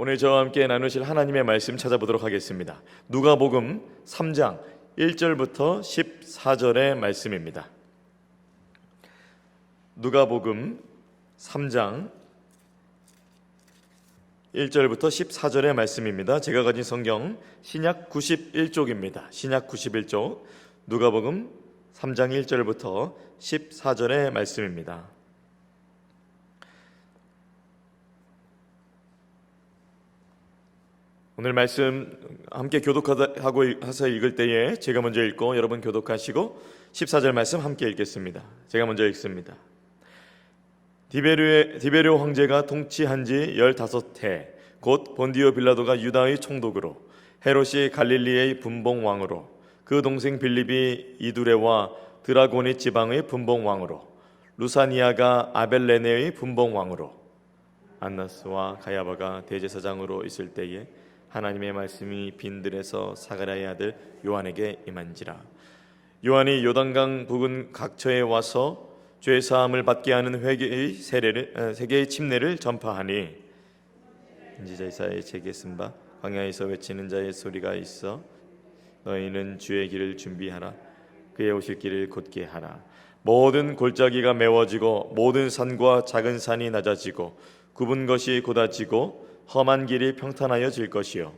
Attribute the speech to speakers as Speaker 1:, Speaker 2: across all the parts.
Speaker 1: 오늘 저와 함께 나누실 하나님의 말씀 찾아보도록 하겠습니다. 누가복음 3장 1절부터 14절의 말씀입니다. 누가복음 3장 1절부터 14절의 말씀입니다. 제가 가진 성경 신약 91쪽입니다. 신약 91쪽 누가복음 3장 1절부터 14절의 말씀입니다. 오늘 말씀 함께 교독하고 해서 읽을 때에 제가 먼저 읽고 여러분 교독하시고 14절 말씀 함께 읽겠습니다. 제가 먼저 읽습니다. 디베르 황제가 통치한 지 15해 곧 본디오 빌라도가 유다의 총독으로 헤롯이 갈릴리의 분봉왕으로 그 동생 빌립이 이두레와 드라고니 지방의 분봉왕으로 루사니아가 아벨레네의 분봉왕으로 안나스와 가야바가 대제사장으로 있을 때에 하나님의 말씀이 빈들에서 사가랴의 아들 요한에게 임한지라. 요한이 요단강 부근 각처에 와서 죄 사함을 받게 하는 회개의 세계의 침례를 전파하니 인지자 이사야의 책에 쓴 바 광야에서 외치는 자의 소리가 있어 너희는 주의 길을 준비하라 그의 오실 길을 곧게 하라. 모든 골짜기가 메워지고 모든 산과 작은 산이 낮아지고 굽은 것이 곧아지고 험한 길이 평탄하여질 것이요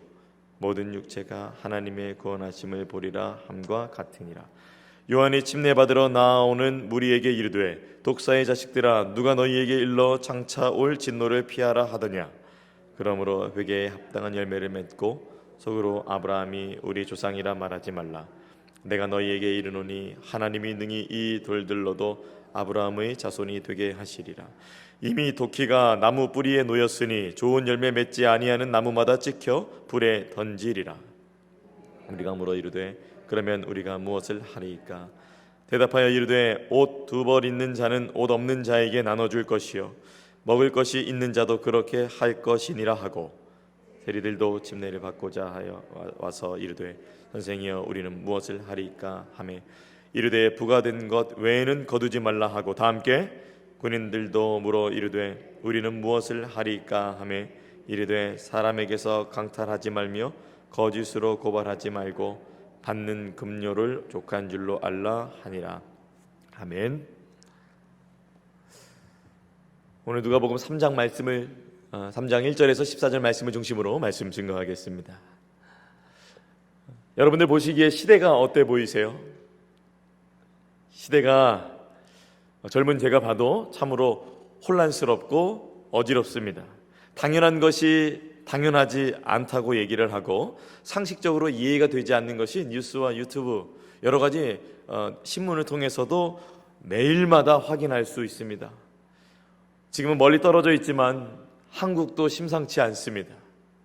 Speaker 1: 모든 육체가 하나님의 구원하심을 보리라 함과 같으니라. 요한이 침례받으러 나아오는 무리에게 이르되 독사의 자식들아 누가 너희에게 일러 장차 올 진노를 피하라 하더냐. 그러므로 회개에 합당한 열매를 맺고 속으로 아브라함이 우리 조상이라 말하지 말라. 내가 너희에게 이르노니 하나님이 능히 이 돌들로도 아브라함의 자손이 되게 하시리라. 이미 도끼가 나무 뿌리에 놓였으니 좋은 열매 맺지 아니하는 나무마다 찍혀 불에 던지리라. 우리가 물어 이르되 그러면 우리가 무엇을 하리이까? 대답하여 이르되 옷 2벌 있는 자는 옷 없는 자에게 나눠줄 것이요 먹을 것이 있는 자도 그렇게 할 것이니라 하고 세리들도 침례를 받고자 하여 와서 이르되 선생이여 우리는 무엇을 하리이까 하매 이르되 부과된 것 외에는 거두지 말라 하고 다 함께 군인들도 물어 이르되 우리는 무엇을 하리이까 하매 이르되 사람에게서 강탈하지 말며 거짓으로 고발하지 말고 받는 급료를 족한 줄로 알라 하니라. 아멘. 오늘 누가복음 3장 말씀을 3장 1절에서 14절 말씀을 중심으로 말씀 증거하겠습니다. 여러분들 보시기에 시대가 어때 보이세요? 시대가 젊은 제가 봐도 참으로 혼란스럽고 어지럽습니다. 당연한 것이 당연하지 않다고 얘기를 하고 상식적으로 이해가 되지 않는 것이 뉴스와 유튜브 여러 가지 신문을 통해서도 매일마다 확인할 수 있습니다. 지금은 멀리 떨어져 있지만 한국도 심상치 않습니다.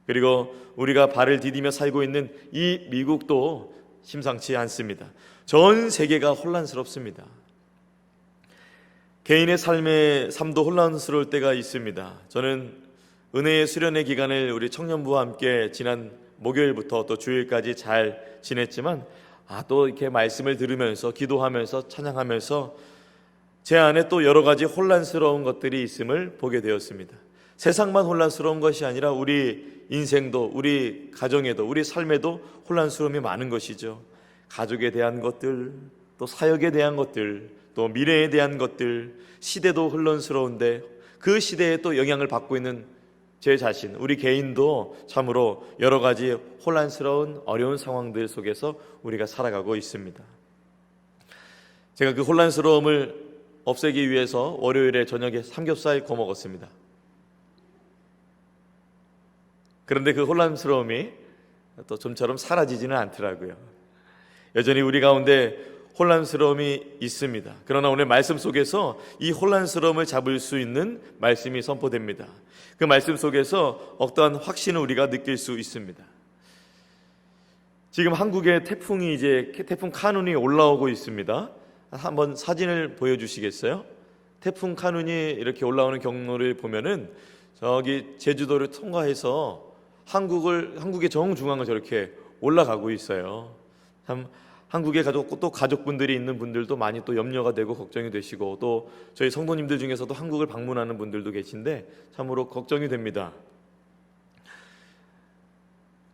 Speaker 1: 그리고 우리가 발을 디디며 살고 있는 이 미국도 심상치 않습니다. 전 세계가 혼란스럽습니다. 개인의 삶도 혼란스러울 때가 있습니다. 저는 은혜의 수련회 기간을 우리 청년부와 함께 지난 목요일부터 또 주일까지 잘 지냈지만 또 이렇게 말씀을 들으면서 기도하면서 찬양하면서 제 안에 또 여러 가지 혼란스러운 것들이 있음을 보게 되었습니다. 세상만 혼란스러운 것이 아니라 우리 인생도 우리 가정에도 우리 삶에도 혼란스러움이 많은 것이죠. 가족에 대한 것들, 또 사역에 대한 것들, 또 미래에 대한 것들, 시대도 혼란스러운데 그 시대에 또 영향을 받고 있는 제 자신, 우리 개인도 참으로 여러 가지 혼란스러운 어려운 상황들 속에서 우리가 살아가고 있습니다. 제가 그 혼란스러움을 없애기 위해서 월요일에 저녁에 삼겹살 구워 먹었습니다. 그런데 그 혼란스러움이 또 좀처럼 사라지지는 않더라고요. 여전히 우리 가운데 혼란스러움이 있습니다. 그러나 오늘 말씀 속에서 이 혼란스러움을 잡을 수 있는 말씀이 선포됩니다. 그 말씀 속에서 어떠한 확신을 우리가 느낄 수 있습니다. 지금 한국에 태풍 카눈이 올라오고 있습니다. 한번 사진을 보여주시겠어요? 태풍 카눈이 이렇게 올라오는 경로를 보면은 저기 제주도를 통과해서 한국의 정중앙을 저렇게 올라가고 있어요. 참 한국에 또 가족분들이 있는 분들도 많이 또 염려가 되고 걱정이 되시고 또 저희 성도님들 중에서도 한국을 방문하는 분들도 계신데 참으로 걱정이 됩니다.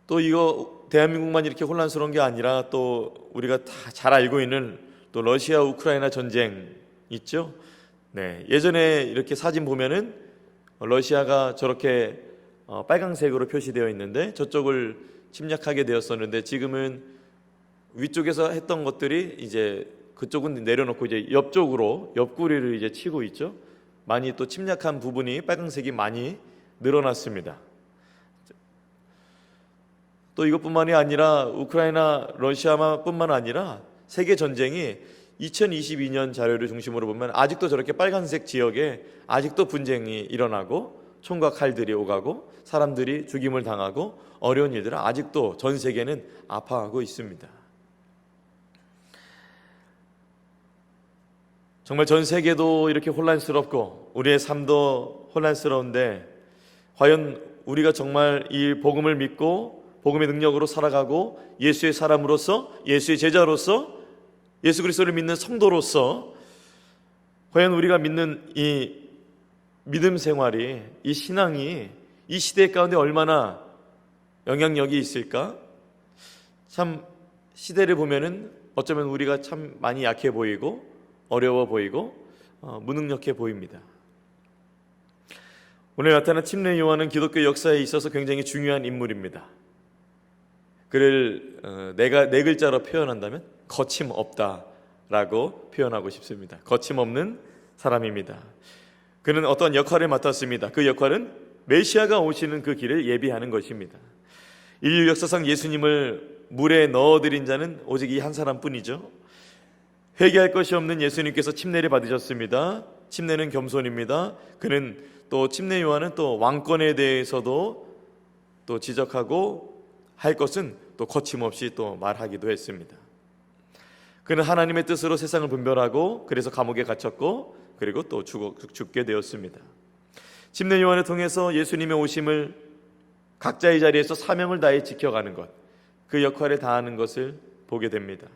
Speaker 1: 또 이거 대한민국만 이렇게 혼란스러운 게 아니라 또 우리가 다 잘 알고 있는 또 러시아 우크라이나 전쟁 있죠. 네, 예전에 이렇게 사진 보면은 러시아가 저렇게 빨강색으로 표시되어 있는데 저쪽을 침략하게 되었었는데, 지금은 위쪽에서 했던 것들이 이제 그쪽은 내려놓고 이제 옆쪽으로 옆구리를 이제 치고 있죠. 많이 또 침략한 부분이 빨강색이 많이 늘어났습니다. 또 이것뿐만이 아니라 우크라이나 러시아뿐만 아니라 세계 전쟁이 2022년 자료를 중심으로 보면 아직도 저렇게 빨간색 지역에 아직도 분쟁이 일어나고 총과 칼들이 오가고 사람들이 죽임을 당하고 어려운 일들을 아직도 전 세계는 아파하고 있습니다. 정말 전 세계도 이렇게 혼란스럽고 우리의 삶도 혼란스러운데, 과연 우리가 정말 이 복음을 믿고 복음의 능력으로 살아가고 예수의 사람으로서, 예수의 제자로서, 예수 그리스도를 믿는 성도로서 과연 우리가 믿는 이 믿음 생활이, 이 신앙이 이 시대 가운데 얼마나 영향력이 있을까? 참 시대를 보면은 어쩌면 우리가 참 많이 약해 보이고 어려워 보이고 무능력해 보입니다. 오늘 나타난 침례 요한은 기독교 역사에 있어서 굉장히 중요한 인물입니다. 그를 네 글자로 표현한다면 거침없다라고 표현하고 싶습니다. 거침없는 사람입니다. 그는 어떤 역할을 맡았습니다. 그 역할은 메시아가 오시는 그 길을 예비하는 것입니다. 인류 역사상 예수님을 물에 넣어드린 자는 오직 이 한 사람뿐이죠. 회개할 것이 없는 예수님께서 침례를 받으셨습니다. 침례는 겸손입니다. 그는 또 침례 요한은 또 왕권에 대해서도 또 지적하고 할 것은 또 거침없이 또 말하기도 했습니다. 그는 하나님의 뜻으로 세상을 분별하고 그래서 감옥에 갇혔고 그리고 또 죽게 되었습니다. 침례 요한을 통해서 예수님의 오심을 각자의 자리에서 사명을 다해 지켜가는 것, 그 역할에 다하는 것을 보게 됩니다.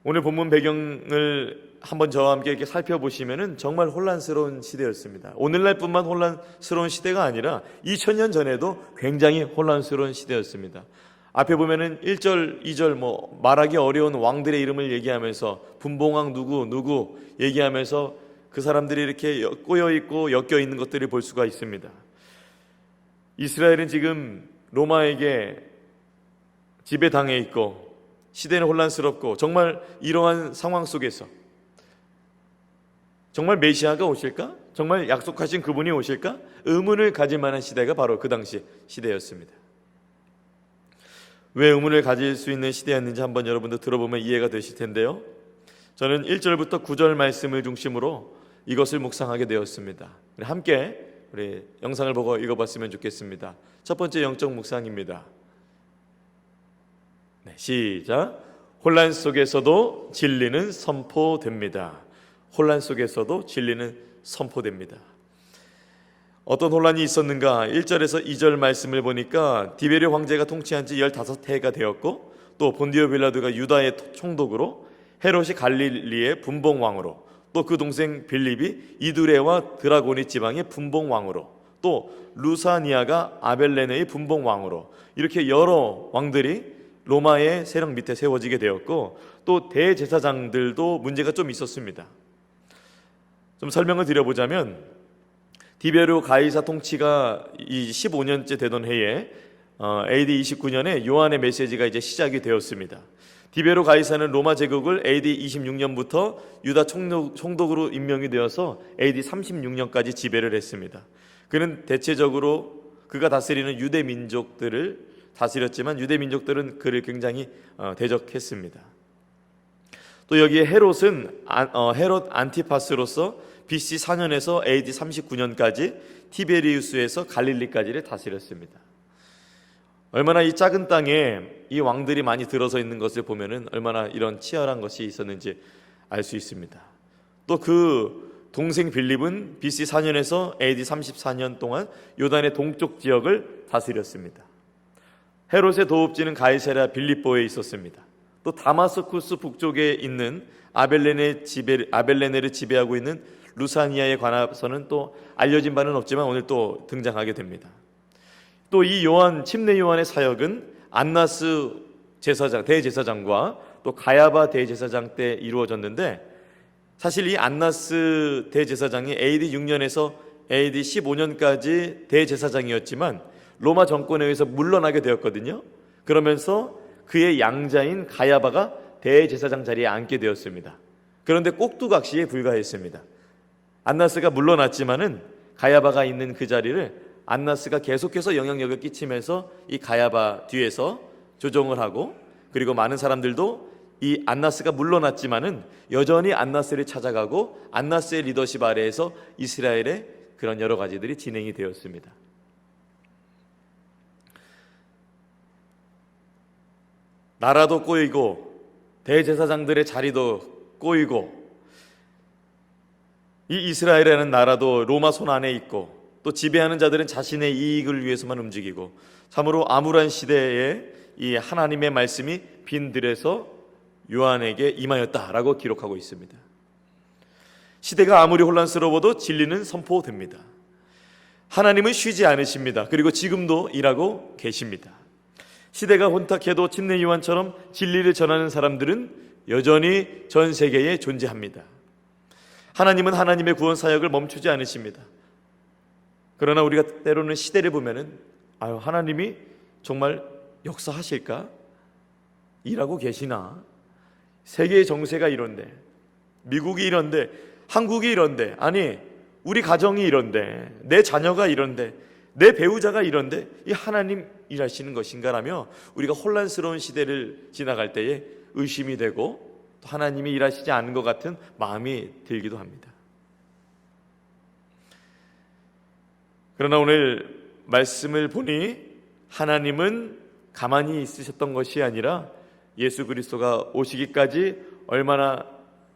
Speaker 1: 오늘 본문 배경을 한번 저와 함께 이렇게 살펴보시면은 정말 혼란스러운 시대였습니다. 오늘날뿐만 혼란스러운 시대가 아니라 2000년 전에도 굉장히 혼란스러운 시대였습니다. 앞에 보면은 1절, 2절 말하기 어려운 왕들의 이름을 얘기하면서 분봉왕 누구 얘기하면서 그 사람들이 이렇게 꼬여 있고 엮여 있는 것들을 볼 수가 있습니다. 이스라엘은 지금 로마에게 지배당해 있고 시대는 혼란스럽고, 정말 이러한 상황 속에서 정말 메시아가 오실까? 정말 약속하신 그분이 오실까? 의문을 가질 만한 시대가 바로 그 당시 시대였습니다. 왜 의문을 가질 수 있는 시대였는지 한번 여러분도 들어보면 이해가 되실 텐데요. 저는 1절부터 9절 말씀을 중심으로 이것을 묵상하게 되었습니다. 함께 우리 영상을 보고 읽어봤으면 좋겠습니다. 첫 번째 영적 묵상입니다. 네, 시작. 혼란 속에서도 진리는 선포됩니다. 혼란 속에서도 진리는 선포됩니다. 어떤 혼란이 있었는가? 1절에서 2절 말씀을 보니까 디베르 황제가 통치한 지 15해가 되었고, 또 본디오 빌라도가 유다의 총독으로, 헤롯이 갈릴리의 분봉왕으로, 또 그 동생 빌립이 이두레와 드라고니 지방의 분봉왕으로, 또 루사니아가 아벨레네의 분봉왕으로, 이렇게 여러 왕들이 로마의 세력 밑에 세워지게 되었고, 또 대제사장들도 문제가 좀 있었습니다. 좀 설명을 드려보자면, 디베르 가이사 통치가 15년째 되던 해에 AD 29년에 요한의 메시지가 이제 시작이 되었습니다. 디베르 가이사는 로마 제국을 AD 26년부터 유다 총독으로 임명이 되어서 AD 36년까지 지배를 했습니다. 그는 대체적으로 그가 다스리는 유대 민족들을 다스렸지만 유대 민족들은 그를 굉장히 대적했습니다. 또 여기에 헤롯은 헤롯 안티파스로서 BC 4년에서 AD 39년까지 티베리우스에서 갈릴리까지를 다스렸습니다. 얼마나 이 작은 땅에 이 왕들이 많이 들어서 있는 것을 보면은 얼마나 이런 치열한 것이 있었는지 알 수 있습니다. 또 그 동생 빌립은 BC 4년에서 AD 34년 동안 요단의 동쪽 지역을 다스렸습니다. 헤롯의 도읍지는 가이사랴 빌립보에 있었습니다. 또 다마스쿠스 북쪽에 있는 아벨레네를 지배하고 있는 루사니아에 관해서는 또 알려진 바는 없지만 오늘 또 등장하게 됩니다. 또 이 침례 요한의 사역은 안나스 제사장, 대제사장과 또 가야바 대제사장 때 이루어졌는데, 사실 이 안나스 대제사장이 AD 6년에서 AD 15년까지 대제사장이었지만 로마 정권에 의해서 물러나게 되었거든요. 그러면서 그의 양자인 가야바가 대제사장 자리에 앉게 되었습니다. 그런데 꼭두각시에 불과했습니다. 안나스가 물러났지만은 가야바가 있는 그 자리를 안나스가 계속해서 영향력을 끼치면서 이 가야바 뒤에서 조정을 하고, 그리고 많은 사람들도 이 안나스가 물러났지만은 여전히 안나스를 찾아가고 안나스의 리더십 아래에서 이스라엘의 그런 여러 가지들이 진행이 되었습니다. 나라도 꼬이고 대제사장들의 자리도 꼬이고, 이 이스라엘이라는 나라도 로마 손 안에 있고, 또 지배하는 자들은 자신의 이익을 위해서만 움직이고, 참으로 암울한 시대에 이 하나님의 말씀이 빈들에서 요한에게 임하였다라고 기록하고 있습니다. 시대가 아무리 혼란스러워도 진리는 선포됩니다. 하나님은 쉬지 않으십니다. 그리고 지금도 일하고 계십니다. 시대가 혼탁해도 침례 요한처럼 진리를 전하는 사람들은 여전히 전 세계에 존재합니다. 하나님은 하나님의 구원 사역을 멈추지 않으십니다. 그러나 우리가 때로는 시대를 보면은 하나님이 정말 역사하실까? 일하고 계시나? 세계의 정세가 이런데, 미국이 이런데, 한국이 이런데, 아니 우리 가정이 이런데, 내 자녀가 이런데, 내 배우자가 이런데 이 하나님 일하시는 것인가라며 우리가 혼란스러운 시대를 지나갈 때에 의심이 되고, 또 하나님이 일하시지 않은 것 같은 마음이 들기도 합니다. 그러나 오늘 말씀을 보니 하나님은 가만히 있으셨던 것이 아니라 예수 그리스도가 오시기까지 얼마나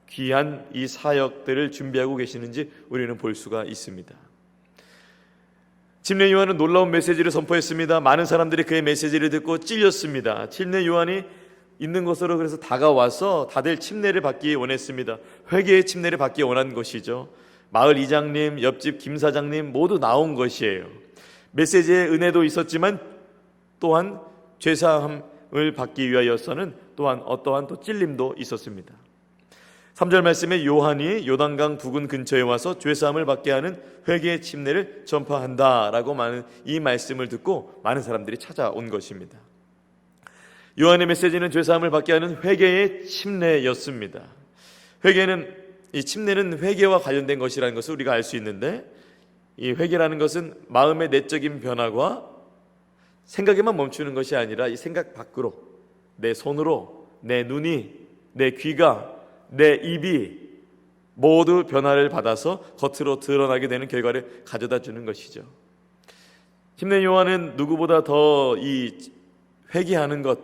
Speaker 1: 귀한 이 사역들을 준비하고 계시는지 우리는 볼 수가 있습니다. 침례 요한은 놀라운 메시지를 선포했습니다. 많은 사람들이 그의 메시지를 듣고 찔렸습니다. 침례 요한이 있는 곳으로 그래서 다가와서 다들 침례를 받기 원했습니다. 회개의 침례를 받기 원한 것이죠. 마을 이장님, 옆집 김 사장님 모두 나온 것이에요. 메시지의 은혜도 있었지만 또한 죄사함을 받기 위하여서는 또한 어떠한 또 찔림도 있었습니다. 3절 말씀에 요한이 요단강 부근 근처에 와서 죄사함을 받게 하는 회개의 침례를 전파한다라고 이 말씀을 듣고 많은 사람들이 찾아온 것입니다. 요한의 메시지는 죄사함을 받게 하는 회개의 침례였습니다. 이 침례는 회개와 관련된 것이라는 것을 우리가 알 수 있는데, 이 회개라는 것은 마음의 내적인 변화와 생각에만 멈추는 것이 아니라 이 생각 밖으로 내 손으로, 내 눈이, 내 귀가, 내 입이 모두 변화를 받아서 겉으로 드러나게 되는 결과를 가져다 주는 것이죠. 침례 요한은 누구보다 더 이 회개하는 것,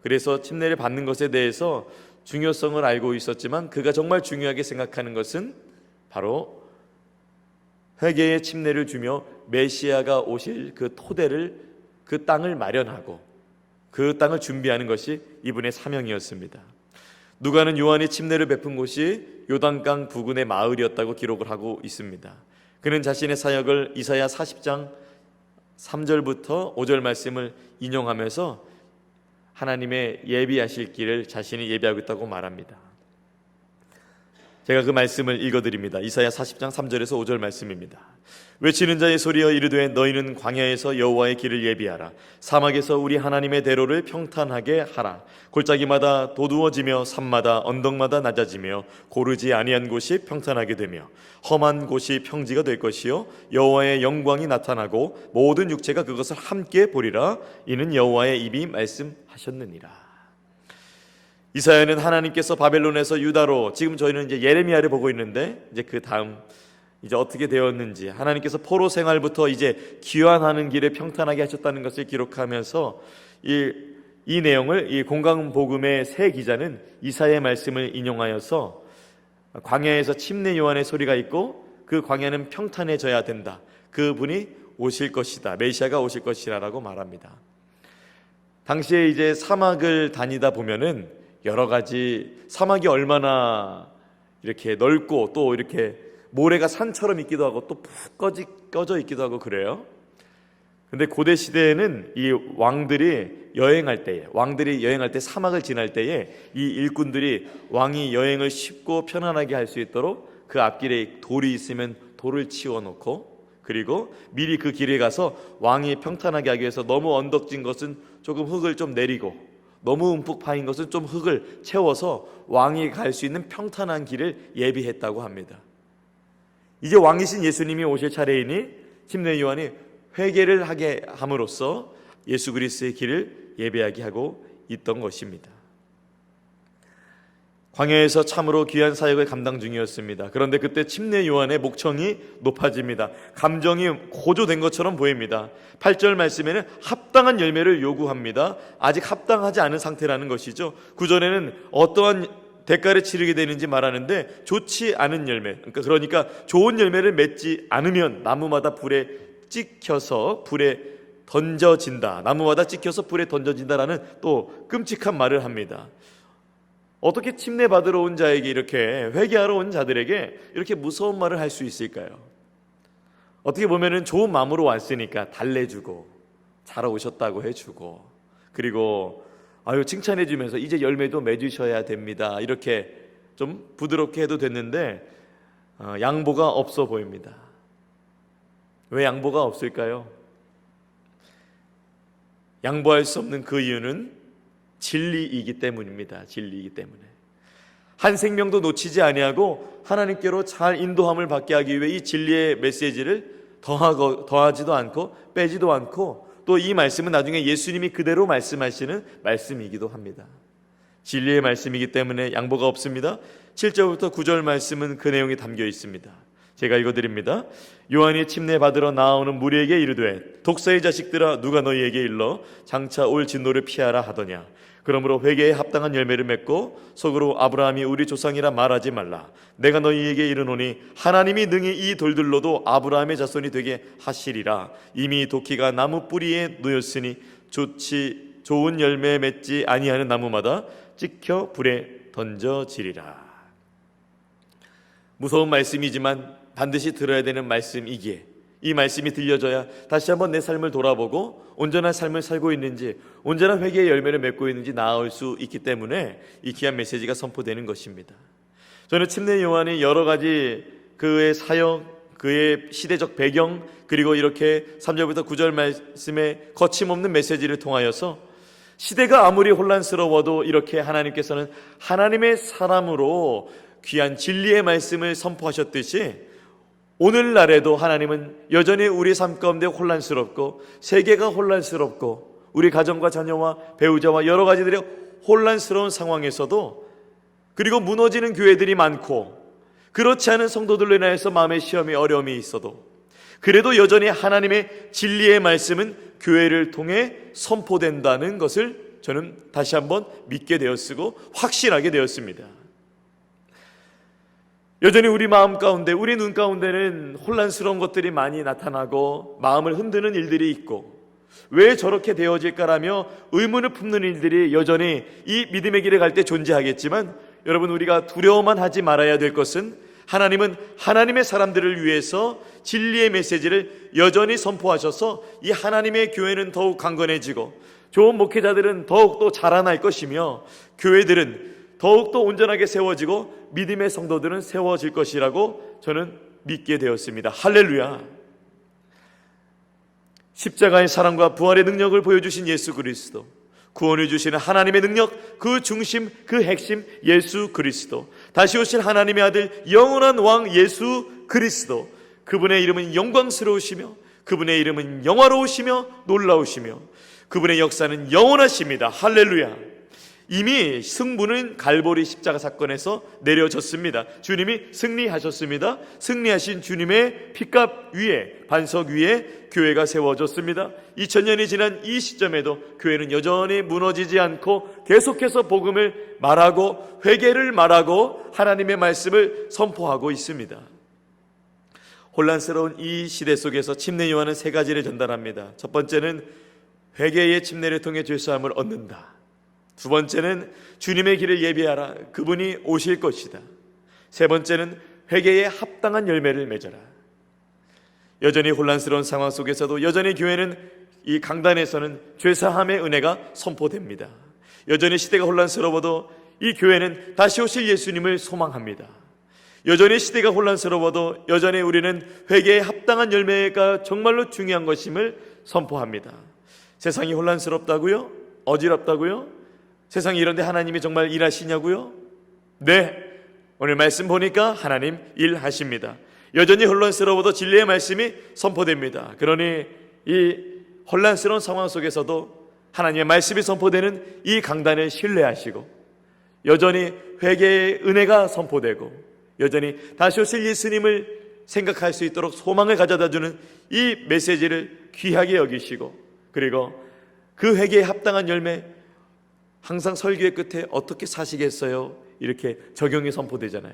Speaker 1: 그래서 침례를 받는 것에 대해서 중요성을 알고 있었지만 그가 정말 중요하게 생각하는 것은 바로 회개의 침례를 주며 메시아가 오실 그 토대를, 그 땅을 마련하고 그 땅을 준비하는 것이 이분의 사명이었습니다. 누가는 요한이 침례를 베푼 곳이 요단강 부근의 마을이었다고 기록을 하고 있습니다. 그는 자신의 사역을 이사야 40장 3절부터 5절 말씀을 인용하면서 하나님의 예비하실 길을 자신이 예비하고 있다고 말합니다. 제가 그 말씀을 읽어드립니다. 이사야 40장 3절에서 5절 말씀입니다. 외치는 자의 소리여 이르되 너희는 광야에서 여호와의 길을 예비하라. 사막에서 우리 하나님의 대로를 평탄하게 하라. 골짜기마다 도두어지며 산마다 언덕마다 낮아지며 고르지 아니한 곳이 평탄하게 되며 험한 곳이 평지가 될 것이요 여호와의 영광이 나타나고 모든 육체가 그것을 함께 보리라. 이는 여호와의 입이 말씀하셨느니라. 이사야는 하나님께서 바벨론에서 유다로, 지금 저희는 이제 예레미야를 보고 있는데 이제 그 다음 이제 어떻게 되었는지, 하나님께서 포로 생활부터 이제 귀환하는 길을 평탄하게 하셨다는 것을 기록하면서 이 내용을 이 공강복음의 새 기자는 이사야의 말씀을 인용하여서 광야에서 침례 요한의 소리가 있고 그 광야는 평탄해져야 된다. 그분이 오실 것이다. 메시아가 오실 것이라고 말합니다. 당시에 이제 사막을 다니다 보면은 여러 가지, 사막이 얼마나 이렇게 넓고 또 이렇게 모래가 산처럼 있기도 하고 또 푹 꺼져 있기도 하고 그래요. 근데 고대 시대에는 이 왕들이 여행할 때 사막을 지날 때에 이 일꾼들이 왕이 여행을 쉽고 편안하게 할 수 있도록 그 앞길에 돌이 있으면 돌을 치워 놓고, 그리고 미리 그 길에 가서 왕이 평탄하게 하기 위해서 너무 언덕진 것은 조금 흙을 좀 내리고, 너무 움푹 파인 것은 좀 흙을 채워서 왕이 갈 수 있는 평탄한 길을 예비했다고 합니다. 이제 왕이신 예수님이 오실 차례이니 침례 요한이 회개를 하게 함으로써 예수 그리스도의 길을 예배하게 하고 있던 것입니다. 광야에서 참으로 귀한 사역을 감당 중이었습니다. 그런데 그때 침례 요한의 목청이 높아집니다. 감정이 고조된 것처럼 보입니다. 8절 말씀에는 합당한 열매를 요구합니다. 아직 합당하지 않은 상태라는 것이죠. 9절에는 어떠한 대가를 치르게 되는지 말하는데 좋지 않은 열매, 그러니까 좋은 열매를 맺지 않으면 나무마다 불에 찍혀서 불에 던져진다. 나무마다 찍혀서 불에 던져진다라는 또 끔찍한 말을 합니다. 어떻게 침례 받으러 온 자에게, 이렇게 회개하러 온 자들에게 이렇게 무서운 말을 할 수 있을까요? 어떻게 보면은 좋은 마음으로 왔으니까 달래주고 잘 오셨다고 해주고, 그리고 칭찬해주면서 이제 열매도 맺으셔야 됩니다, 이렇게 좀 부드럽게 해도 됐는데 양보가 없어 보입니다. 왜 양보가 없을까요? 양보할 수 없는 그 이유는 진리이기 때문입니다. 진리이기 때문에 한 생명도 놓치지 아니하고 하나님께로 잘 인도함을 받게 하기 위해 이 진리의 메시지를 더하지도 않고 빼지도 않고, 또 이 말씀은 나중에 예수님이 그대로 말씀하시는 말씀이기도 합니다. 진리의 말씀이기 때문에 양보가 없습니다. 7절부터 9절 말씀은 그 내용이 담겨 있습니다. 제가 읽어드립니다. 요한이 침례 받으러 나오는 무리에게 이르되 독사의 자식들아, 누가 너희에게 일러 장차 올 진노를 피하라 하더냐. 그러므로 회개에 합당한 열매를 맺고 속으로 아브라함이 우리 조상이라 말하지 말라. 내가 너희에게 이르노니 하나님이 능히 이 돌들로도 아브라함의 자손이 되게 하시리라. 이미 도끼가 나무 뿌리에 놓였으니 좋은 열매 맺지 아니하는 나무마다 찍혀 불에 던져지리라. 무서운 말씀이지만 반드시 들어야 되는 말씀이기에 이 말씀이 들려져야 다시 한번 내 삶을 돌아보고 온전한 삶을 살고 있는지, 온전한 회개의 열매를 맺고 있는지 나아올 수 있기 때문에 이 귀한 메시지가 선포되는 것입니다. 저는 침례 요한이 여러 가지 그의 사역, 그의 시대적 배경, 그리고 이렇게 3절부터 9절 말씀의 거침없는 메시지를 통하여서 시대가 아무리 혼란스러워도 이렇게 하나님께서는 하나님의 사람으로 귀한 진리의 말씀을 선포하셨듯이 오늘날에도 하나님은 여전히 우리 삶 가운데 혼란스럽고, 세계가 혼란스럽고, 우리 가정과 자녀와 배우자와 여러 가지들의 혼란스러운 상황에서도, 그리고 무너지는 교회들이 많고 그렇지 않은 성도들로 인해서 마음의 시험이 어려움이 있어도, 그래도 여전히 하나님의 진리의 말씀은 교회를 통해 선포된다는 것을 저는 다시 한번 믿게 되었고 확신하게 되었습니다. 여전히 우리 마음 가운데, 우리 눈 가운데는 혼란스러운 것들이 많이 나타나고 마음을 흔드는 일들이 있고, 왜 저렇게 되어질까라며 의문을 품는 일들이 여전히 이 믿음의 길에 갈 때 존재하겠지만, 여러분, 우리가 두려워만 하지 말아야 될 것은 하나님은 하나님의 사람들을 위해서 진리의 메시지를 여전히 선포하셔서 이 하나님의 교회는 더욱 강건해지고 좋은 목회자들은 더욱더 자라날 것이며 교회들은 더욱더 온전하게 세워지고 믿음의 성도들은 세워질 것이라고 저는 믿게 되었습니다. 할렐루야. 십자가의 사랑과 부활의 능력을 보여주신 예수 그리스도, 구원해 주시는 하나님의 능력, 그 중심, 그 핵심 예수 그리스도, 다시 오실 하나님의 아들 영원한 왕 예수 그리스도, 그분의 이름은 영광스러우시며 그분의 이름은 영화로우시며 놀라우시며 그분의 역사는 영원하십니다. 할렐루야. 이미 승부는 갈보리 십자가 사건에서 내려졌습니다. 주님이 승리하셨습니다. 승리하신 주님의 핏값 위에, 반석 위에 교회가 세워졌습니다. 2000년이 지난 이 시점에도 교회는 여전히 무너지지 않고 계속해서 복음을 말하고 회개를 말하고 하나님의 말씀을 선포하고 있습니다. 혼란스러운 이 시대 속에서 침례 요한은 세 가지를 전달합니다. 첫 번째는 회개의 침례를 통해 죄사함을 얻는다. 두 번째는 주님의 길을 예비하라, 그분이 오실 것이다. 세 번째는 회개에 합당한 열매를 맺어라. 여전히 혼란스러운 상황 속에서도 여전히 교회는 이 강단에서는 죄사함의 은혜가 선포됩니다. 여전히 시대가 혼란스러워도 이 교회는 다시 오실 예수님을 소망합니다. 여전히 시대가 혼란스러워도 여전히 우리는 회개에 합당한 열매가 정말로 중요한 것임을 선포합니다. 세상이 혼란스럽다고요? 어지럽다고요? 세상이 이런데 하나님이 정말 일하시냐고요? 네, 오늘 말씀 보니까 하나님 일하십니다. 여전히 혼란스러워도 진리의 말씀이 선포됩니다. 그러니 이 혼란스러운 상황 속에서도 하나님의 말씀이 선포되는 이 강단을 신뢰하시고 여전히 회개의 은혜가 선포되고 여전히 다시 오실 예수님을 생각할 수 있도록 소망을 가져다주는 이 메시지를 귀하게 여기시고 그리고 그 회개에 합당한 열매 항상 설교의 끝에 어떻게 사시겠어요? 이렇게 적용이 선포되잖아요.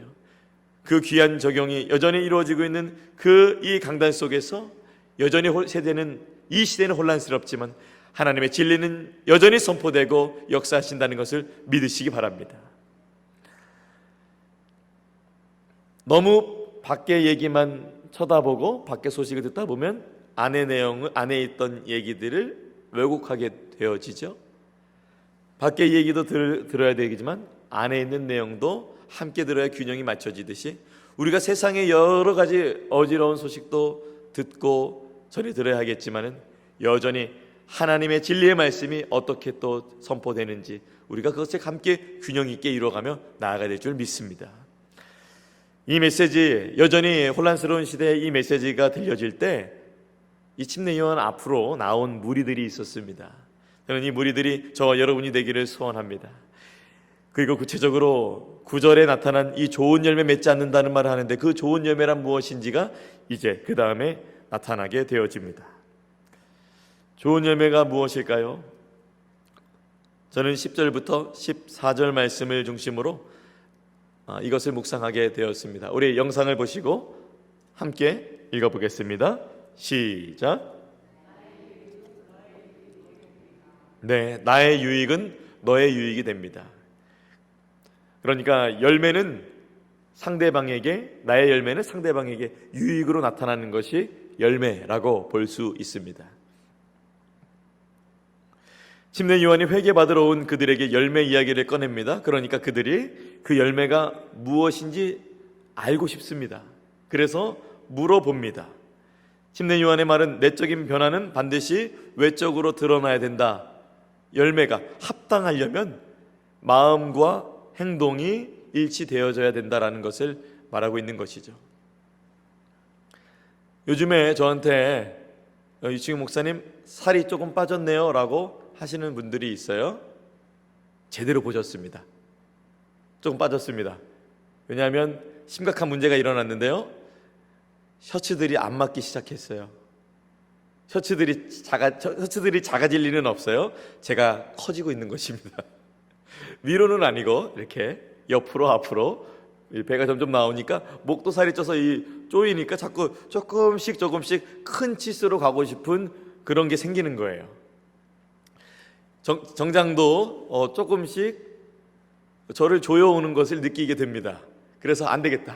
Speaker 1: 그 귀한 적용이 여전히 이루어지고 있는 이 강단 속에서 여전히 이 시대는 혼란스럽지만 하나님의 진리는 여전히 선포되고 역사하신다는 것을 믿으시기 바랍니다. 너무 밖의 얘기만 쳐다보고 밖의 소식을 듣다 보면 안에 있던 얘기들을 왜곡하게 되어지죠. 밖의 얘기도 들어야 되겠지만 안에 있는 내용도 함께 들어야 균형이 맞춰지듯이 우리가 세상의 여러 가지 어지러운 소식도 듣고 전해 들어야 하겠지만은 여전히 하나님의 진리의 말씀이 어떻게 또 선포되는지 우리가 그것을 함께 균형 있게 이루어가며 나아가야 될 줄 믿습니다. 이 메시지, 여전히 혼란스러운 시대에 이 메시지가 들려질 때 이 침례 요한 앞으로 나온 무리들이 있었습니다. 저는 이 무리들이 저와 여러분이 되기를 소원합니다. 그리고 구체적으로 9절에 나타난 이 좋은 열매 맺지 않는다는 말을 하는데 그 좋은 열매란 무엇인지가 이제 그 다음에 나타나게 되어집니다. 좋은 열매가 무엇일까요? 저는 10절부터 14절 말씀을 중심으로 이것을 묵상하게 되었습니다. 우리 영상을 보시고 함께 읽어보겠습니다. 시작. 네, 나의 유익은 너의 유익이 됩니다. 그러니까 열매는 상대방에게, 나의 열매는 상대방에게 유익으로 나타나는 것이 열매라고 볼 수 있습니다. 침례 요한이 회개받으러 온 그들에게 열매 이야기를 꺼냅니다. 그러니까 그들이 그 열매가 무엇인지 알고 싶습니다. 그래서 물어봅니다. 침례 요한의 말은 내적인 변화는 반드시 외적으로 드러나야 된다. 열매가 합당하려면 마음과 행동이 일치되어져야 된다라는 것을 말하고 있는 것이죠. 요즘에 저한테 이충희 목사님 살이 조금 빠졌네요 라고 하시는 분들이 있어요. 제대로 보셨습니다. 조금 빠졌습니다. 왜냐하면 심각한 문제가 일어났는데요. 셔츠들이 안 맞기 시작했어요. 셔츠들이 작아질 리는 없어요. 제가 커지고 있는 것입니다. 위로는 아니고 이렇게 옆으로 앞으로 배가 점점 나오니까 목도 살이 쪄서 쪼이니까 자꾸 조금씩 큰 치수로 가고 싶은 그런 게 생기는 거예요. 정장도 조금씩 저를 조여오는 것을 느끼게 됩니다. 그래서 안 되겠다.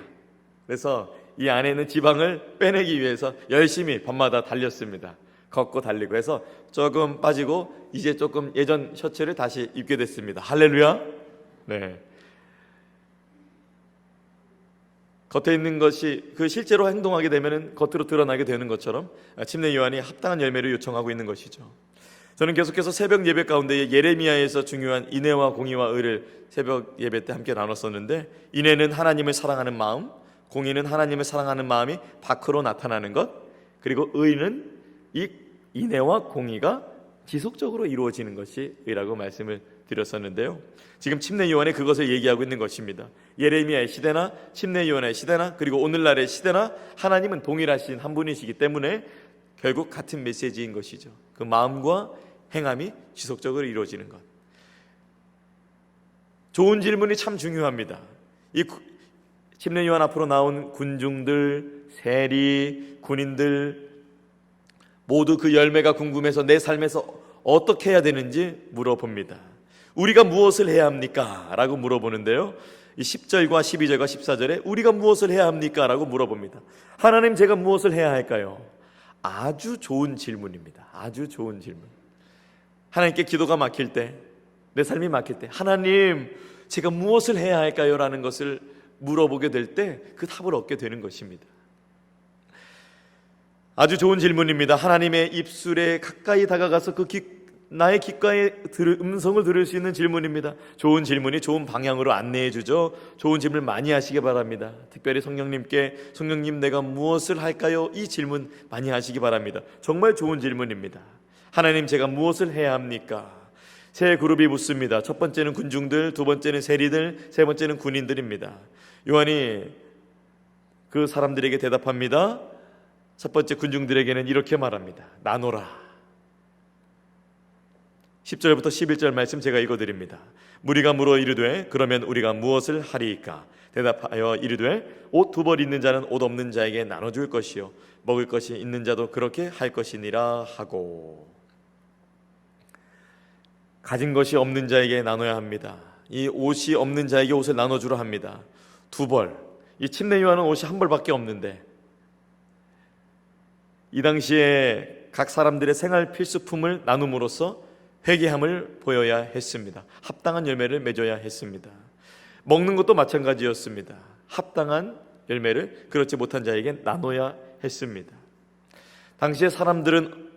Speaker 1: 그래서 이 안에 있는 지방을 빼내기 위해서 열심히 밤마다 달렸습니다. 걷고 달리고 해서 조금 빠지고 이제 조금 예전 셔츠를 다시 입게 됐습니다. 할렐루야. 네. 겉에 있는 것이 실제로 행동하게 되면 겉으로 드러나게 되는 것처럼 침례 요한이 합당한 열매를 요청하고 있는 것이죠. 저는 계속해서 새벽 예배 가운데 예레미야에서 중요한 인애와 공의와 의를 새벽 예배 때 함께 나눴었는데, 인애는 하나님을 사랑하는 마음, 공의는 하나님을 사랑하는 마음이 밖으로 나타나는 것, 그리고 의는 이 인애와 공의가 지속적으로 이루어지는 것이 의라고 말씀을 드렸었는데요. 지금 침례 요한이 그것을 얘기하고 있는 것입니다. 예레미야의 시대나 침례 요한의 시대나 그리고 오늘날의 시대나 하나님은 동일하신 한 분이시기 때문에 결국 같은 메시지인 것이죠. 그 마음과 행함이 지속적으로 이루어지는 것. 좋은 질문이 참 중요합니다. 이 침례 요한 앞으로 나온 군중들, 세리, 군인들 모두 그 열매가 궁금해서 내 삶에서 어떻게 해야 되는지 물어봅니다. 우리가 무엇을 해야 합니까? 라고 물어보는데요, 이 10절과 12절과 14절에 우리가 무엇을 해야 합니까? 라고 물어봅니다. 하나님, 제가 무엇을 해야 할까요? 아주 좋은 질문입니다. 아주 좋은 질문. 하나님께 기도가 막힐 때, 내 삶이 막힐 때, 하나님, 제가 무엇을 해야 할까요? 라는 것을 물어보게 될 때 그 답을 얻게 되는 것입니다. 아주 좋은 질문입니다. 하나님의 입술에 가까이 다가가서 나의 귓가에 음성을 들을 수 있는 질문입니다. 좋은 질문이 좋은 방향으로 안내해 주죠. 좋은 질문 많이 하시기 바랍니다. 특별히 성령님께, 성령님 내가 무엇을 할까요? 이 질문 많이 하시기 바랍니다. 정말 좋은 질문입니다. 하나님, 제가 무엇을 해야 합니까? 세 그룹이 묻습니다. 첫 번째는 군중들, 두 번째는 세리들, 세 번째는 군인들입니다. 요한이 그 사람들에게 대답합니다. 첫 번째 군중들에게는 이렇게 말합니다. 나노라. 10절부터 11절 말씀 제가 읽어드립니다. 무리가 물어 이르되 그러면 우리가 무엇을 하리이까? 대답하여 이르되 옷 두 벌 있는 자는 옷 없는 자에게 나눠줄 것이요 먹을 것이 있는 자도 그렇게 할 것이니라 하고, 가진 것이 없는 자에게 나눠야 합니다. 이 옷이 없는 자에게 옷을 나눠주라 합니다. 두 벌. 이 침례 요한은 옷이 한 벌밖에 없는데 이 당시에 각 사람들의 생활 필수품을 나눔으로써 회개함을 보여야 했습니다. 합당한 열매를 맺어야 했습니다. 먹는 것도 마찬가지였습니다. 합당한 열매를 그렇지 못한 자에게 나눠야 했습니다. 당시에 사람들은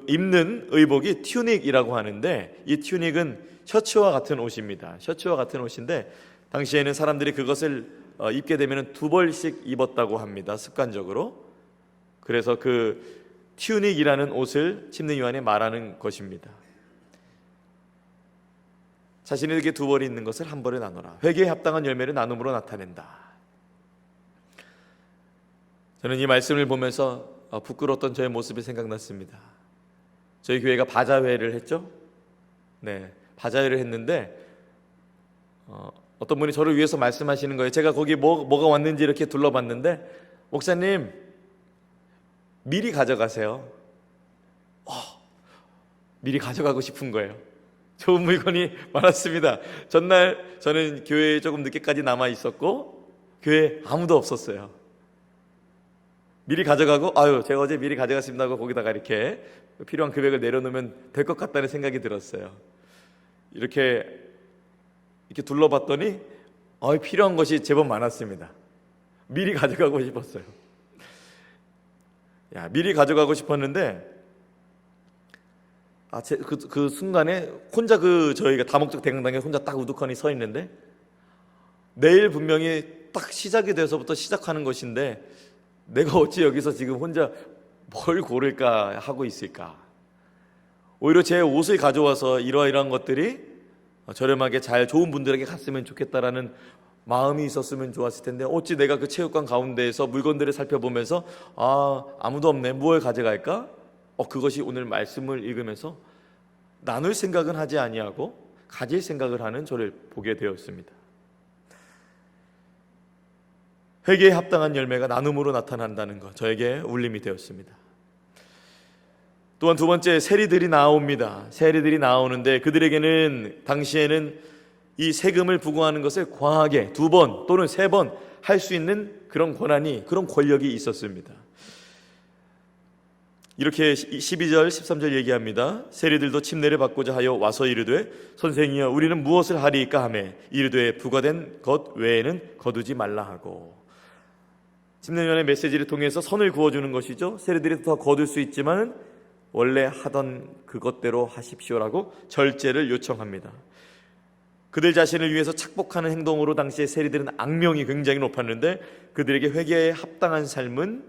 Speaker 1: 입는 의복이 튜닉이라고 하는데, 이 튜닉은 셔츠와 같은 옷입니다. 셔츠와 같은 옷인데 당시에는 사람들이 그것을 입게 되면 두 벌씩 입었다고 합니다. 습관적으로. 그래서 그 튜닉이라는 옷을 침례 요한이 말하는 것입니다. 자신에게 두 벌이 있는 것을 한 벌에 나눠라. 회개에 합당한 열매를 나눔으로 나타낸다. 저는 이 말씀을 보면서 부끄러웠던 저의 모습이 생각났습니다. 저희 교회가 바자회를 했죠. 네, 바자회를 했는데 어떤 분이 저를 위해서 말씀하시는 거예요. 제가 거기 뭐가 왔는지 이렇게 둘러봤는데, 목사님 미리 가져가세요. 미리 가져가고 싶은 거예요. 좋은 물건이 많았습니다. 전날 저는 교회에 조금 늦게까지 남아 있었고 교회에 아무도 없었어요. 미리 가져가고, 제가 어제 미리 가져갔습니다 하고 거기다가 이렇게 필요한 금액을 내려놓으면 될 것 같다는 생각이 들었어요. 이렇게 둘러봤더니 필요한 것이 제법 많았습니다. 미리 가져가고 싶었어요. 미리 가져가고 싶었는데 그 순간에 혼자 저희가 다목적 대강당에 혼자 딱 우두커니 서 있는데, 내일 분명히 딱 시작이 돼서부터 시작하는 것인데 내가 어찌 여기서 지금 혼자 뭘 고를까 하고 있을까? 오히려 제 옷을 가져와서 이러이러한 것들이 저렴하게 잘 좋은 분들에게 갔으면 좋겠다라는 마음이 있었으면 좋았을 텐데, 어찌 내가 그 체육관 가운데에서 물건들을 살펴보면서 아무도 없네, 무엇을 가져갈까? 그것이 오늘 말씀을 읽으면서 나눌 생각은 하지 아니하고 가질 생각을 하는 저를 보게 되었습니다. 회개에 합당한 열매가 나눔으로 나타난다는 것, 저에게 울림이 되었습니다. 또한 두 번째, 세리들이 나옵니다. 세리들이 나오는데 그들에게는 당시에는 이 세금을 부과하는 것을 과하게 2번 또는 3번 할 수 있는 그런 권한이, 그런 권력이 있었습니다. 이렇게 12절 13절 얘기합니다. 세리들도 침례를 받고자 하여 와서 이르되 선생이여 우리는 무엇을 하리이까 하매 이르되 부과된 것 외에는 거두지 말라 하고, 침례요한의 메시지를 통해서 선을 그어주는 것이죠. 세리들이 더 거둘 수 있지만 원래 하던 그것대로 하십시오라고 절제를 요청합니다. 그들 자신을 위해서 착복하는 행동으로 당시에 세리들은 악명이 굉장히 높았는데 그들에게 회개에 합당한 삶은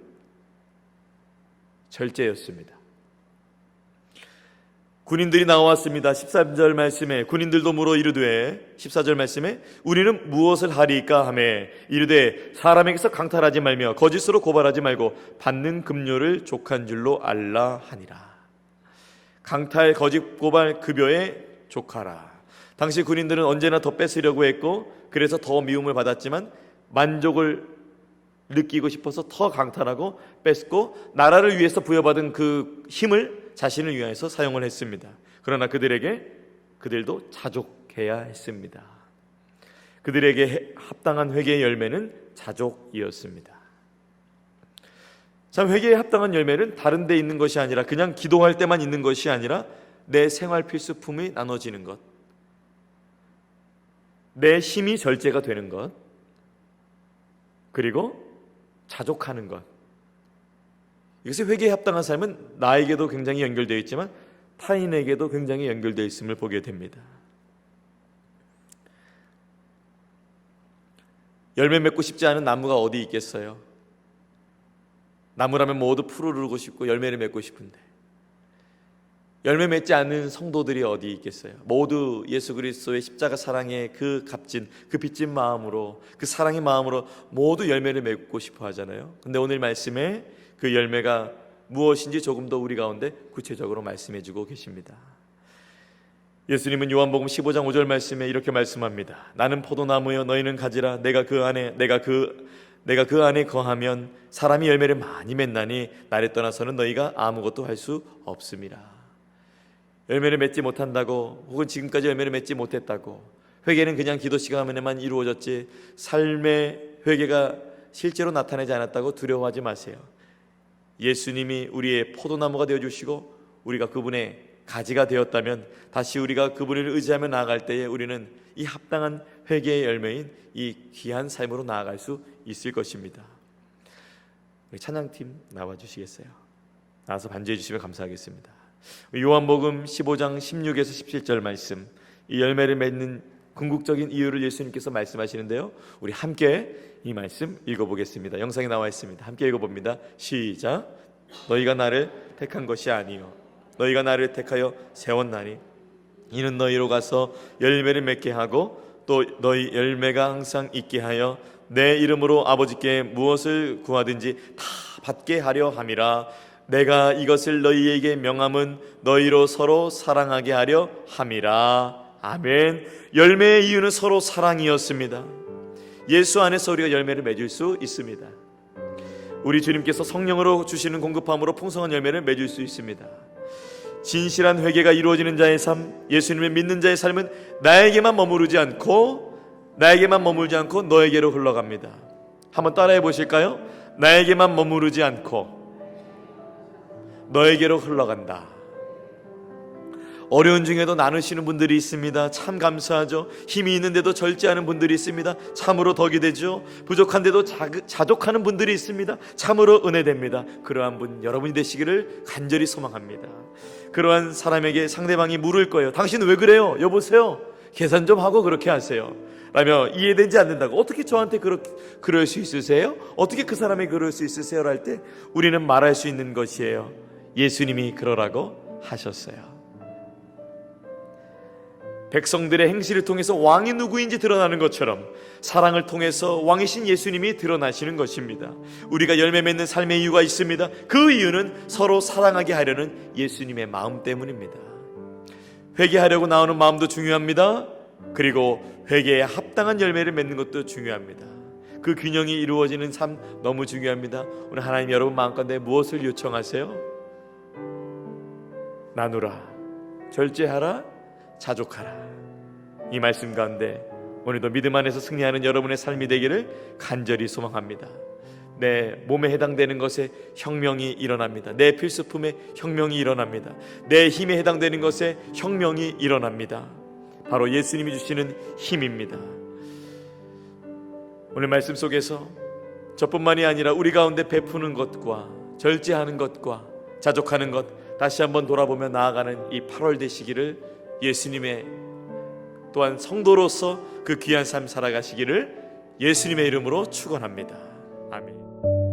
Speaker 1: 절제였습니다. 군인들이 나왔습니다. 13절 말씀에 군인들도 물어 이르되, 14절 말씀에 우리는 무엇을 하리이까 하매 이르되 사람에게서 강탈하지 말며 거짓으로 고발하지 말고 받는 급료를 족한 줄로 알라 하니라. 강탈, 거짓, 고발, 급여에 족하라. 당시 군인들은 언제나 더 뺏으려고 했고 그래서 더 미움을 받았지만 만족을 느끼고 싶어서 더 강탈하고 뺏고 나라를 위해서 부여받은 그 힘을 자신을 위해서 사용을 했습니다. 그러나 그들도 자족해야 했습니다. 그들에게 합당한 회개의 열매는 자족이었습니다. 참, 회개에 합당한 열매는 다른 데 있는 것이 아니라, 그냥 기도할 때만 있는 것이 아니라 내 생활 필수품이 나눠지는 것, 내 힘이 절제가 되는 것, 그리고 자족하는 것. 이것이 회개에 합당한 삶은 나에게도 굉장히 연결되어 있지만 타인에게도 굉장히 연결되어 있음을 보게 됩니다. 열매 맺고 싶지 않은 나무가 어디 있겠어요? 나무라면 모두 푸르르고 싶고 열매를 맺고 싶은데, 열매 맺지 않는 성도들이 어디 있겠어요? 모두 예수 그리스도의 십자가 사랑의 그 값진, 그 빚진 마음으로, 그 사랑의 마음으로 모두 열매를 맺고 싶어 하잖아요. 근데 오늘 말씀에 그 열매가 무엇인지 조금 더 우리 가운데 구체적으로 말씀해 주고 계십니다. 예수님은 요한복음 15장 5절 말씀에 이렇게 말씀합니다. 나는 포도나무여 너희는 가지라. 내가 그 안에 거하면 사람이 열매를 많이 맺나니 나를 떠나서는 너희가 아무것도 할 수 없음이라. 열매를 맺지 못한다고, 혹은 지금까지 열매를 맺지 못했다고, 회개는 그냥 기도 시간에만 이루어졌지 삶의 회개가 실제로 나타나지 않았다고 두려워하지 마세요. 예수님이 우리의 포도나무가 되어주시고 우리가 그분의 가지가 되었다면 다시 우리가 그분을 의지하며 나아갈 때에 우리는 이 합당한 회개의 열매인 이 귀한 삶으로 나아갈 수 있을 것입니다. 우리 찬양팀 나와주시겠어요? 나와서 반주해 주시면 감사하겠습니다. 요한복음 15장 16에서 17절 말씀, 이 열매를 맺는 궁극적인 이유를 예수님께서 말씀하시는데요, 우리 함께 이 말씀 읽어보겠습니다. 영상에 나와 있습니다. 함께 읽어봅니다. 시작. 너희가 나를 택한 것이 아니요 너희가 나를 택하여 세웠나니 이는 너희로 가서 열매를 맺게 하고 또 너희 열매가 항상 있게 하여 내 이름으로 아버지께 무엇을 구하든지 다 받게 하려 함이라. 내가 이것을 너희에게 명함은 너희로 서로 사랑하게 하려 함이라. 아멘. 열매의 이유는 서로 사랑이었습니다. 예수 안에서 우리가 열매를 맺을 수 있습니다. 우리 주님께서 성령으로 주시는 공급함으로 풍성한 열매를 맺을 수 있습니다. 진실한 회개가 이루어지는 자의 삶, 예수님을 믿는 자의 삶은 나에게만 머무르지 않고 너에게로 흘러갑니다. 한번 따라해 보실까요? 나에게만 머무르지 않고 너에게로 흘러간다. 어려운 중에도 나누시는 분들이 있습니다. 참 감사하죠. 힘이 있는데도 절제하는 분들이 있습니다. 참으로 덕이 되죠. 부족한데도 자족하는 분들이 있습니다. 참으로 은혜됩니다. 그러한 분 여러분이 되시기를 간절히 소망합니다. 그러한 사람에게 상대방이 물을 거예요. 당신은 왜 그래요? 여보세요? 계산 좀 하고 그렇게 하세요 라며 이해되지 않는다고, 어떻게 저한테 그럴 수 있으세요? 어떻게 그 사람이 그럴 수 있으세요? 할 때 우리는 말할 수 있는 것이에요. 예수님이 그러라고 하셨어요. 백성들의 행실을 통해서 왕이 누구인지 드러나는 것처럼 사랑을 통해서 왕이신 예수님이 드러나시는 것입니다. 우리가 열매 맺는 삶의 이유가 있습니다. 그 이유는 서로 사랑하게 하려는 예수님의 마음 때문입니다. 회개하려고 나오는 마음도 중요합니다. 그리고 회개에 합당한 열매를 맺는 것도 중요합니다. 그 균형이 이루어지는 삶 너무 중요합니다. 오늘 하나님 여러분 마음가운데 무엇을 요청하세요? 나누라, 절제하라, 자족하라. 이 말씀 가운데 오늘도 믿음 안에서 승리하는 여러분의 삶이 되기를 간절히 소망합니다. 내 몸에 해당되는 것에 혁명이 일어납니다. 내 필수품에 혁명이 일어납니다. 내 힘에 해당되는 것에 혁명이 일어납니다. 바로 예수님이 주시는 힘입니다. 오늘 말씀 속에서 저뿐만이 아니라 우리 가운데 베푸는 것과 절제하는 것과 자족하는 것 다시 한번 돌아보며 나아가는 이 8월 되시기를 예수님의 또한 성도로서 그 귀한 삶 살아가시기를 예수님의 이름으로 축원합니다. 아멘.